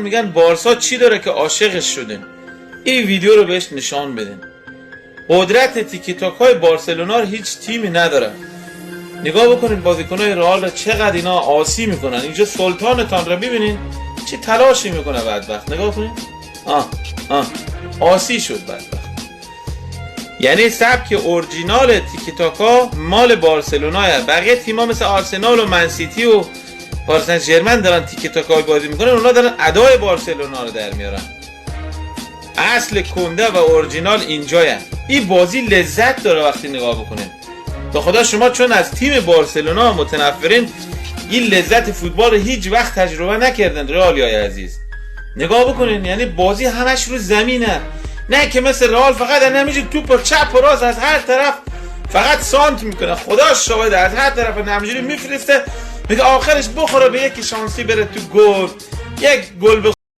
میگن بارسا چی داره که عاشقش شدین؟ این ویدیو رو بهش نشان بدین. قدرت تیکی تاک های بارسلونا رو هیچ تیمی نداره. نگاه بکنید بازیکنای رئال رو چقدر اینا آسی میکنن. اینجا سلطانتان رو ببینین چه تلاشی میکنه بدبخت. نگاه کنید. آسی شد بدبخت. یعنی سبک اورجینال تیکی تاکا مال بارسلوناه. بقیه تیم‌ها مثل آرسنال و منسیتی و پاریس سن ژرمن دارن تیکی تاکا بازی میکنن، اونا دارن ادای بارسلونا رو در میارن. اصل کنده و اورجینال اینجاست. این بازی لذت داره وقتی نگاه بکنین. به خدا شما چون از تیم بارسلونا متنفرین، این لذت فوتبال رو هیچ وقت تجربه نکردن. رئالیای عزیز نگاه بکنین، یعنی بازی همش رو زمینه، نه که مثل رئال فقط نمیشه توپ چپ و راست از هر طرف فقط سانت میکنه. خدا شاهد از هر طرف نمیجوری میفرسته، میگه آخرش بخوره به یکی شانسی بره تو گل، یک گل